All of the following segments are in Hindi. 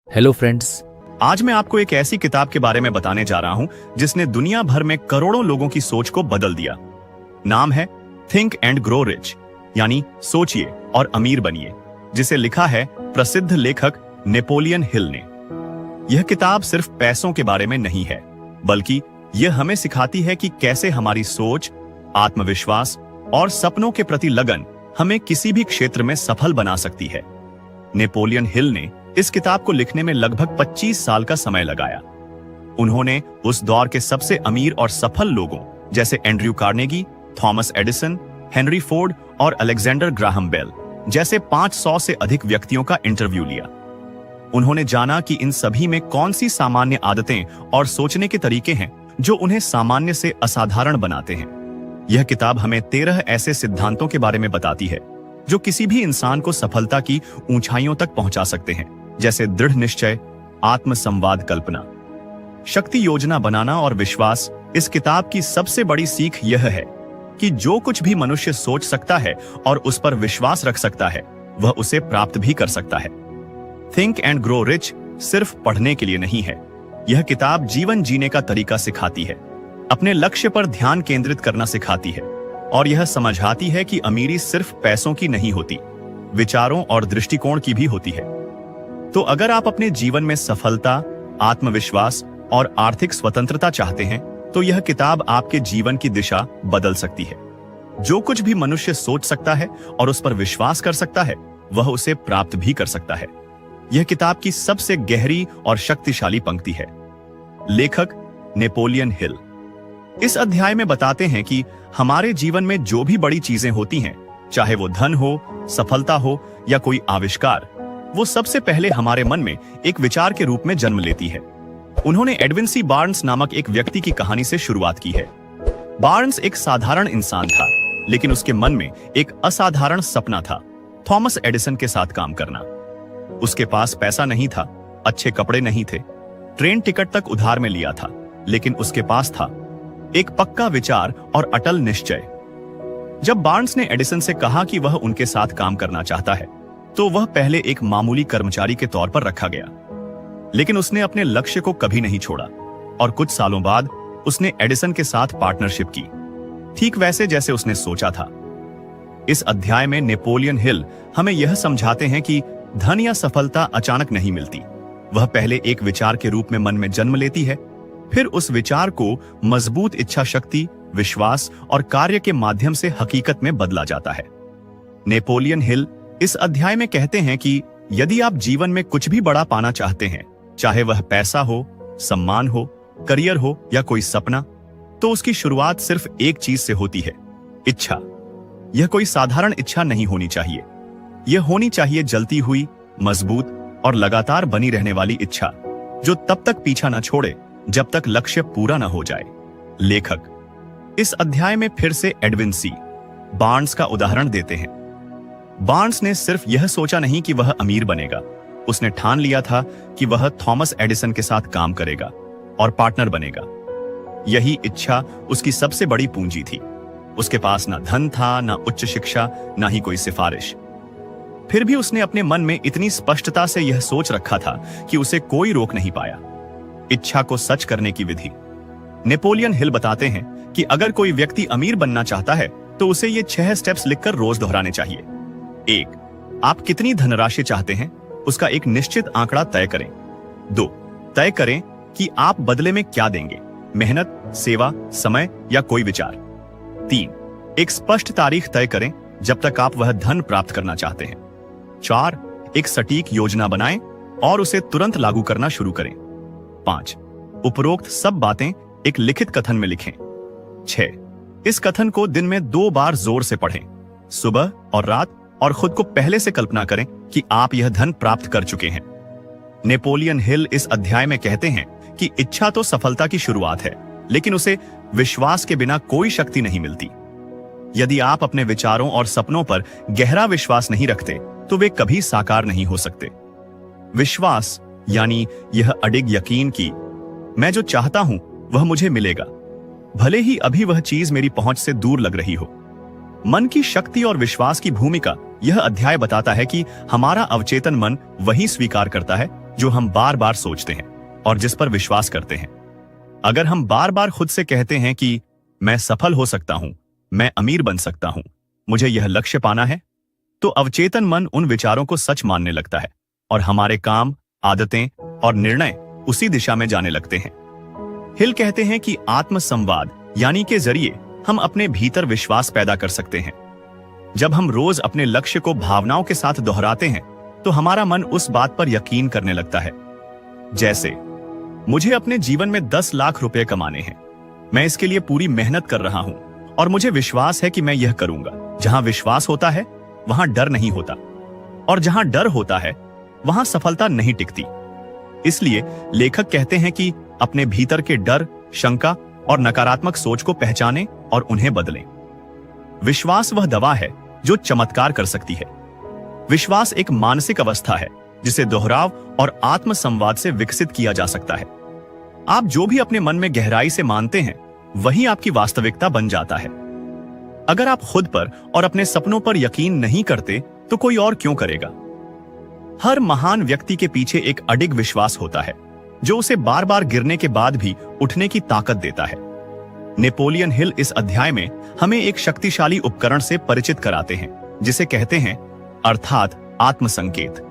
Hello friends. आज मैं आपको एक ऐसी किताब के बारे में बताने जा रहा हूं जिसने दुनिया भर में करोड़ों लोगों की सोच को बदल दिया। नाम है थिंक एंड ग्रो रिच, यानी सोचिए और अमीर बनिए, जिसे लिखा है प्रसिद्ध लेखक नेपोलियन हिल ने। यह किताब सिर्फ पैसों के बारे में नहीं है, बल्कि यह हमें सिखाती है कि कैसे हमारी सोच, आत्मविश्वास और सपनों के प्रति लगन हमें किसी भी क्षेत्र में सफल बना सकती है। नेपोलियन हिल ने इस किताब को लिखने में लगभग 25 साल का समय लगाया। उन्होंने उस दौर के सबसे अमीर और सफल लोगों जैसे Andrew Carnegie, Thomas Edison, Henry Ford और अलेक्जेंडर ग्राहम बेल जैसे 500 से अधिक व्यक्तियों का इंटरव्यू लिया। उन्होंने जाना कि इन सभी में कौन सी सामान्य आदतें और सोचने के तरीके हैं जो उन्हें सामान्य से असाधारण बनाते हैं। यह किताब हमें 13 ऐसे सिद्धांतों के बारे में बताती है जो किसी भी इंसान को सफलता की ऊंचाइयों तक पहुंचा सकते हैं, जैसे दृढ़ निश्चय, आत्म संवाद कल्पना, शक्ति योजना बनाना और विश्वास। इस किताब की सबसे बड़ी सीख यह है कि जो कुछ भी मनुष्य सोच सकता है और उस पर विश्वास रख सकता है, वह उसे प्राप्त भी कर सकता है। थिंक एंड ग्रो रिच सिर्फ पढ़ने के लिए नहीं है, यह किताब जीवन जीने का तरीका सिखाती है, अपने लक्ष्य पर ध्यान केंद्रित करना सिखाती है और यह समझाती है कि अमीरी सिर्फ पैसों की नहीं होती, विचारों और दृष्टिकोण की भी होती है। तो अगर आप अपने जीवन में सफलता, आत्मविश्वास और आर्थिक स्वतंत्रता चाहते हैं, तो यह किताब आपके जीवन की दिशा बदल सकती है। जो कुछ भी मनुष्य सोच सकता है और उस पर विश्वास कर सकता है, वह उसे प्राप्त भी कर सकता है। यह किताब की सबसे गहरी और शक्तिशाली पंक्ति है। लेखक नेपोलियन हिल इस अध्याय में बताते हैं कि हमारे जीवन में जो भी बड़ी चीजें होती हैं, चाहे वो धन हो, सफलता हो या कोई आविष्कार, वो सबसे पहले हमारे मन में एक विचार के रूप में जन्म लेती है। उन्होंने एडविन सी बार्न्स नामक एक व्यक्ति की कहानी से शुरुआत की है। बार्न्स एक साधारण इंसान था, लेकिन उसके मन में एक असाधारण सपना था, थॉमस एडिसन के साथ काम करना। उसके पास पैसा नहीं था, अच्छे कपड़े नहीं थे, ट्रेन टिकट तक उधार में लिया था, लेकिन उसके पास था एक पक्का विचार और अटल निश्चय। जब बार्न्स ने एडिसन से कहा कि वह उनके साथ काम करना चाहता है, तो वह पहले एक मामूली कर्मचारी के तौर पर रखा गया, लेकिन उसने अपने लक्ष्य को कभी नहीं छोड़ा और कुछ सालों बाद उसने एडिसन के साथ पार्टनरशिप की, ठीक वैसे जैसे उसने सोचा था। इस अध्याय में नेपोलियन हिल हमें यह समझाते हैं कि धन या सफलता अचानक नहीं मिलती। वह पहले एक विचार के रूप में मन में जन्म लेती है, फिर उस विचार को मजबूत इच्छा शक्ति, विश्वास और कार्य के माध्यम से हकीकत में बदला जाता है। नेपोलियन हिल इस अध्याय में कहते हैं कि यदि आप जीवन में कुछ भी बड़ा पाना चाहते हैं, चाहे वह पैसा हो, सम्मान हो, करियर हो या कोई सपना, तो उसकी शुरुआत सिर्फ एक चीज से होती है, इच्छा। यह कोई साधारण इच्छा नहीं होनी चाहिए, यह होनी चाहिए जलती हुई, मजबूत और लगातार बनी रहने वाली इच्छा, जो तब तक पीछा न छोड़े जब तक लक्ष्य पूरा न हो जाए। लेखक इस अध्याय में फिर से एडविन सी बार्न्स का उदाहरण देते हैं। बार्न्स ने सिर्फ यह सोचा नहीं कि वह अमीर बनेगा, उसने ठान लिया था कि वह थॉमस एडिसन के साथ काम करेगा और पार्टनर बनेगा। यही इच्छा उसकी सबसे बड़ी पूंजी थी। उसके पास ना धन था, ना उच्च शिक्षा, ना ही कोई सिफारिश। फिर भी उसने अपने मन में इतनी स्पष्टता से यह सोच रखा था कि उसे कोई रोक नहीं पाया। इच्छा को सच करने की विधि। नेपोलियन हिल बताते हैं कि अगर कोई व्यक्ति अमीर बनना चाहता है, तो उसे ये 6 स्टेप्स लिखकर रोज दोहराने चाहिए। 1. आप कितनी धनराशि चाहते हैं, उसका एक निश्चित आंकड़ा तय करें। 2. तय करें कि आप बदले में क्या देंगे, मेहनत, सेवा, समय या कोई विचार। 3. एक स्पष्ट तारीख तय करें जब तक आप वह धन प्राप्त करना चाहते हैं। 4. एक सटीक योजना बनाएं और उसे तुरंत लागू करना शुरू करें। 5. उपरोक्त सब बातें एक लिखित कथन में लिखें। 6. इस कथन को दिन में 2 बार जोर से पढ़ें, सुबह और रात, और खुद को पहले से कल्पना करें कि आप यह धन प्राप्त कर चुके हैं। नेपोलियन हिल इस अध्याय में कहते हैं कि इच्छा तो सफलता की शुरुआत है, लेकिन उसे विश्वास के बिना कोई शक्ति नहीं मिलती। यदि आप अपने विचारों और सपनों पर गहरा विश्वास नहीं रखते, तो वे कभी साकार नहीं हो सकते। विश्वास यानी यह अडिग यकीन कि मैं जो चाहता हूं वह मुझे मिलेगा, भले ही अभी वह चीज मेरी पहुंच से दूर लग रही हो। मन की शक्ति और विश्वास की भूमिका यह अध्याय बताता है कि हमारा अवचेतन मन वही स्वीकार करता है जो हम बार बार सोचते हैं और जिस पर विश्वास करते हैं। अगर हम बार बार खुद से कहते हैं कि मैं सफल हो सकता हूं, मैं अमीर बन सकता हूं, मुझे यह लक्ष्य पाना है, तो अवचेतन मन उन विचारों को सच मानने लगता है और हमारे काम, आदतें और निर्णय उसी दिशा में जाने लगते हैं। हिल कहते हैं कि आत्म संवाद यानी के जरिए हम अपने भीतर विश्वास पैदा कर सकते हैं। जब हम रोज अपने लक्ष्य को भावनाओं के साथ दोहराते हैं तो हमारा मन उस बात पर यकीन करने लगता है। जैसे, मुझे अपने जीवन में 10 लाख रुपए कमाने हैं, मैं इसके लिए पूरी मेहनत कर रहा हूं और मुझे विश्वास है कि मैं यह करूंगा। जहां विश्वास होता है वहां डर नहीं होता, और जहां डर होता है वहां सफलता नहीं टिकती। इसलिए लेखक कहते हैं कि अपने भीतर के डर, शंका और नकारात्मक सोच को पहचानें और उन्हें बदलें। विश्वास वह दवा है जो चमत्कार कर सकती है। विश्वास एक मानसिक अवस्था है जिसे दोहराव और आत्म संवाद से विकसित किया जा सकता है। आप जो भी अपने मन में गहराई से मानते हैं वही आपकी वास्तविकता बन जाता है। अगर आप खुद पर और अपने सपनों पर यकीन नहीं करते तो कोई और क्यों करेगा? हर महान व्यक्ति के पीछे एक अडिग विश्वास होता है जो उसे बार बार गिरने के बाद भी उठने की ताकत देता है। नेपोलियन हिल इस अध्याय में हमें एक शक्तिशाली उपकरण से परिचित कराते हैं जिसे कहते हैं अर्थात आत्मसंकेत।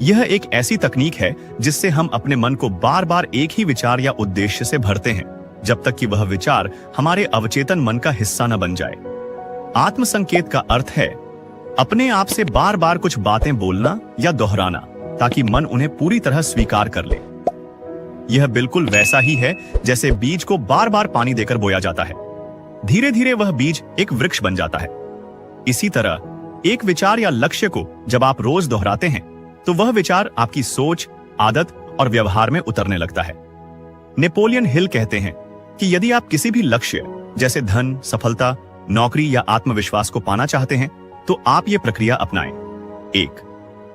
यह एक ऐसी तकनीक है जिससे हम अपने मन को बार बार एक ही विचार या उद्देश्य से भरते हैं जब तक कि वह विचार हमारे अवचेतन मन का हिस्सा न बन जाए। आत्मसंकेत का अर्थ है अपने आप से बार बार कुछ बातें बोलना या दोहराना ताकि मन उन्हें पूरी तरह स्वीकार कर ले। यह बिल्कुल वैसा ही है जैसे बीज को बार बार पानी देकर बोया जाता है। धीरे धीरे वह बीज एक वृक्ष बन जाता है। इसी तरह एक विचार या लक्ष्य को जब आप रोज दोहराते हैं तो वह विचार आपकी सोच, आदत और व्यवहार में उतरने लगता है। नेपोलियन हिल कहते हैं कि यदि आप किसी भी लक्ष्य जैसे धन, सफलता, नौकरी या आत्मविश्वास को पाना चाहते हैं तो आप ये प्रक्रिया अपनाएं। 1.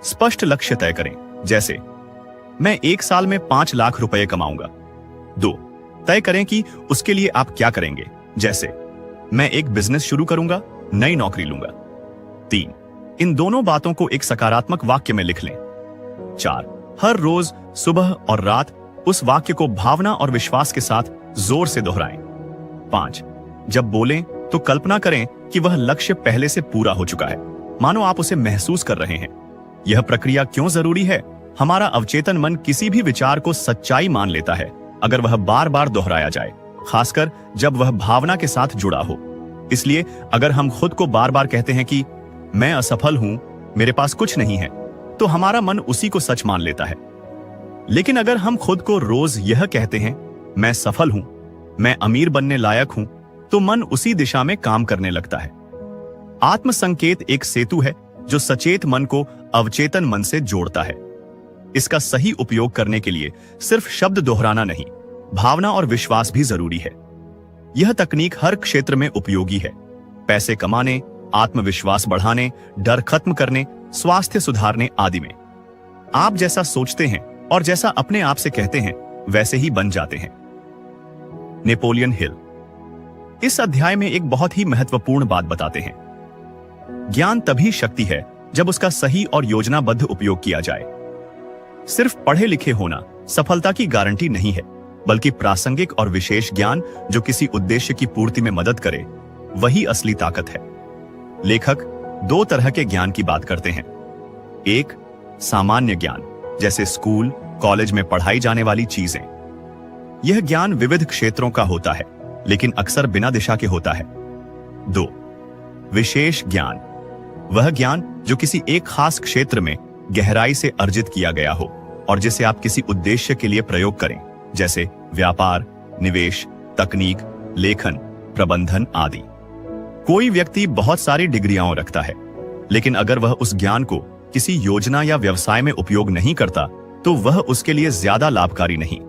स्पष्ट लक्ष्य तय करें, जैसे मैं 1 साल में 5 लाख रुपए कमाऊंगा। 2. तय करें कि उसके लिए आप क्या करेंगे, जैसे मैं एक बिजनेस शुरू करूंगा, नई नौकरी लूंगा। 3. इन दोनों बातों को एक सकारात्मक वाक्य में लिख लें। 4. हर रोज सुबह और रात उस वाक्य को भावना और विश्वास के साथ जोर से दोहराएं। 5. जब बोलें तो कल्पना करें कि वह लक्ष्य पहले से पूरा हो चुका है, मानो आप उसे महसूस कर रहे हैं। यह प्रक्रिया क्यों जरूरी है? हमारा अवचेतन मन किसी भी विचार को सच्चाई मान लेता है अगर वह बार बार दोहराया जाए, खासकर जब वह भावना के साथ जुड़ा हो। इसलिए अगर हम खुद को बार बार कहते हैं कि मैं असफल हूं, मेरे पास कुछ नहीं है, तो हमारा मन उसी को सच मान लेता है। लेकिन अगर हम खुद को रोज यह कहते हैं मैं सफल हूं, मैं अमीर बनने लायक हूं, तो मन उसी दिशा में काम करने लगता है। आत्मसंकेत एक सेतु है जो सचेत मन को अवचेतन मन से जोड़ता है। इसका सही उपयोग करने के लिए सिर्फ शब्द दोहराना नहीं, भावना और विश्वास भी जरूरी है। यह तकनीक हर क्षेत्र में उपयोगी है। पैसे कमाने, आत्मविश्वास बढ़ाने, डर खत्म करने, स्वास्थ्य सुधारने आदि में। आप जैसा सोचते हैं और जैसा अपने आप से कहते हैं वैसे ही बन जाते हैं। नेपोलियन हिल इस अध्याय में एक बहुत ही महत्वपूर्ण बात बताते हैं। ज्ञान तभी शक्ति है जब उसका सही और योजनाबद्ध उपयोग किया जाए। सिर्फ पढ़े लिखे होना सफलता की गारंटी नहीं है, बल्कि प्रासंगिक और विशेष ज्ञान जो किसी उद्देश्य की पूर्ति में मदद करे, वही असली ताकत है। लेखक 2 तरह के ज्ञान की बात करते हैं। एक, सामान्य ज्ञान, जैसे स्कूल, कॉलेज में पढ़ाई जाने वाली चीजें। यह ज्ञान विविध क्षेत्रों का होता है, लेकिन अक्सर बिना दिशा के होता है। 2, विशेष ज्ञान, वह ज्ञान जो किसी एक खास क्षेत्र में गहराई से अर्जित किया गया हो और जिसे आप किसी उद्देश्य के लिए प्रयोग करें, जैसे व्यापार, निवेश, तकनीक, लेखन, प्रबंधन आदि। कोई व्यक्ति बहुत सारी डिग्रियां रखता है, लेकिन अगर वह उस ज्ञान को किसी योजना या व्यवसाय में उपयोग नहीं करता तो वह उसके लिए ज्यादा लाभकारी नहीं।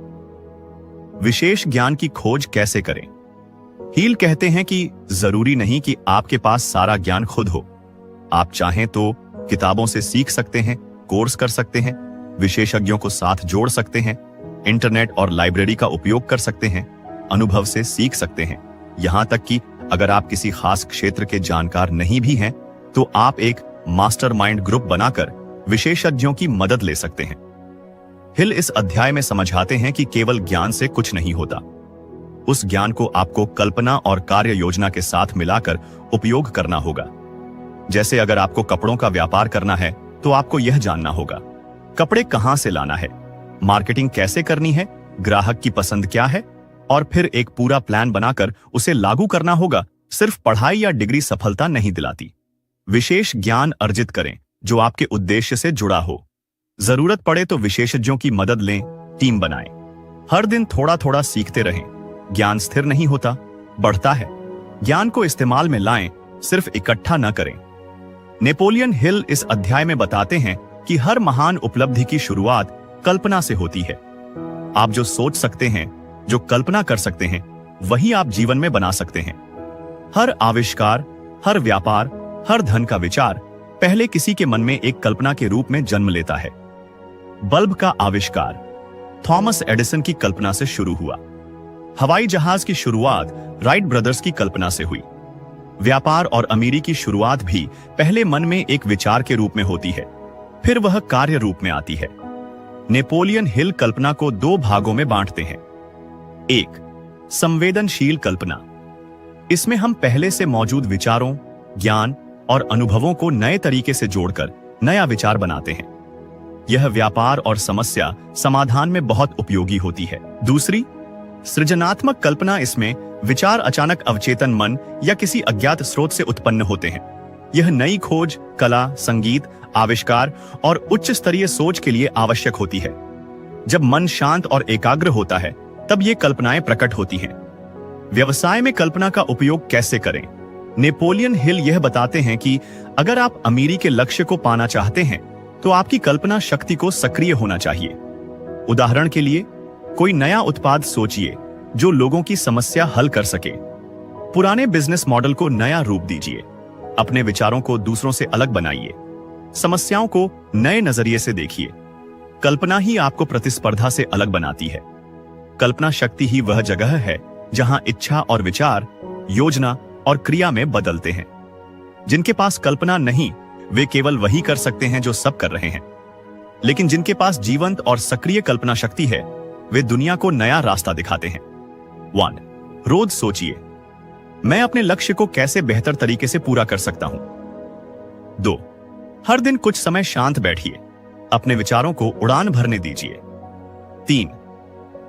विशेष ज्ञान की खोज कैसे करें? हील कहते हैं कि जरूरी नहीं कि आपके पास सारा ज्ञान खुद हो। आप चाहें तो किताबों से सीख सकते हैं, कोर्स कर सकते हैं, विशेषज्ञों को साथ जोड़ सकते हैं, इंटरनेट और लाइब्रेरी का उपयोग कर सकते हैं, अनुभव से सीख सकते हैं। यहां तक कि अगर आप किसी खास क्षेत्र के जानकार नहीं भी हैं, तो आप एक मास्टरमाइंड ग्रुप बनाकर विशेषज्ञों की मदद ले सकते हैं। हिल इस अध्याय में समझाते हैं कि केवल ज्ञान से कुछ नहीं होता। उस ज्ञान को आपको कल्पना और कार्य योजना के साथ मिलाकर उपयोग करना होगा। जैसे अगर आपको कपड़ों का व्यापार करना है तो आपको यह जानना होगा कपड़े कहां से लाना है, मार्केटिंग कैसे करनी है, ग्राहक की पसंद क्या है, और फिर एक पूरा प्लान बनाकर उसे लागू करना होगा। सिर्फ पढ़ाई या डिग्री सफलता नहीं दिलाती। विशेष ज्ञान अर्जित करें जो आपके उद्देश्य से जुड़ा हो। जरूरत पड़े तो विशेषज्ञों की मदद लें, टीम बनाएं। हर दिन थोड़ा थोड़ा सीखते रहें। ज्ञान स्थिर नहीं होता, बढ़ता है। ज्ञान को इस्तेमाल में लाएं, सिर्फ इकट्ठा न करें। नेपोलियन हिल इस अध्याय में बताते हैं कि हर महान उपलब्धि की शुरुआत कल्पना से होती है। आप जो सोच सकते हैं, जो कल्पना कर सकते हैं, वही आप जीवन में बना सकते हैं। हर आविष्कार, हर व्यापार, हर धन का विचार पहले किसी के मन में एक कल्पना के रूप में जन्म लेता है। बल्ब का आविष्कार थॉमस एडिसन की कल्पना से शुरू हुआ। हवाई जहाज की शुरुआत राइट ब्रदर्स की कल्पना से हुई। व्यापार और अमीरी की शुरुआत भी पहले मन में एक विचार के रूप में होती है, फिर वह कार्य रूप में आती है। नेपोलियन हिल कल्पना को दो भागों में बांटते हैं। एक, संवेदनशील कल्पना। इसमें हम पहले से मौजूद विचारों, ज्ञान और अनुभवों को नए तरीके से जोड़कर नया विचार बनाते हैं। यह व्यापार और समस्या समाधान में बहुत उपयोगी होती है। दूसरी, सृजनात्मक कल्पना। इसमें विचार अचानक अवचेतन मन या किसी अज्ञात स्रोत से उत्पन्न होते हैं। यह नई खोज, कला, संगीत, आविष्कार और उच्च स्तरीय सोच के लिए आवश्यक होती है। जब मन शांत और एकाग्र होता है तब ये कल्पनाएं प्रकट होती हैं। व्यवसाय में कल्पना का उपयोग कैसे करें? नेपोलियन हिल यह बताते हैं कि अगर आप अमीरी के लक्ष्य को पाना चाहते हैं तो आपकी कल्पना शक्ति को सक्रिय होना चाहिए। उदाहरण के लिए, कोई नया उत्पाद सोचिए जो लोगों की समस्या हल कर सके। पुराने बिजनेस मॉडल को नया रूप दीजिए। अपने विचारों को दूसरों से अलग बनाइए। समस्याओं को नए नजरिए से देखिए। कल्पना ही आपको प्रतिस्पर्धा से अलग बनाती है। कल्पना शक्ति ही वह जगह है जहां इच्छा और विचार, योजना और क्रिया में बदलते हैं। जिनके पास कल्पना नहीं, वे केवल वही कर सकते हैं जो सब कर रहे हैं। लेकिन जिनके पास जीवंत और सक्रिय कल्पना शक्ति है, वे दुनिया को नया रास्ता दिखाते हैं। 1. रोज सोचिए, मैं अपने लक्ष्य को कैसे बेहतर तरीके से पूरा कर सकता हूं। 2. हर दिन कुछ समय शांत बैठिए, अपने विचारों को उड़ान भरने दीजिए। 3.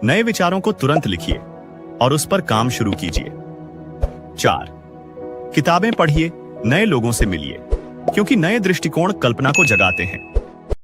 नए विचारों को तुरंत लिखिए और उस पर काम शुरू कीजिए। 4. किताबें पढ़िए, नए लोगों से मिलिए, क्योंकि नए दृष्टिकोण कल्पना को जगाते हैं।